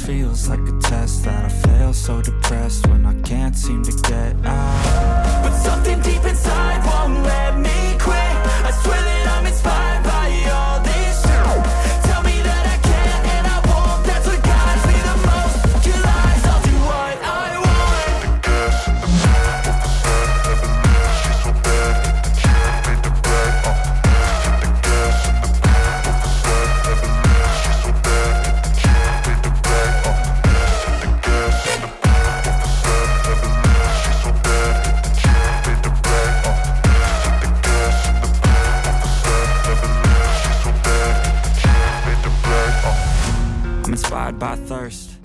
feels like a test that I fail, so depressed when I can't seem to get out. But something deep inside won't let me quit. I swear that I'm inspired by all this shit. Tell me that I can and I won't. That's what guides me the most. Your lies, I'll do what I want. I'm inspired by thirst,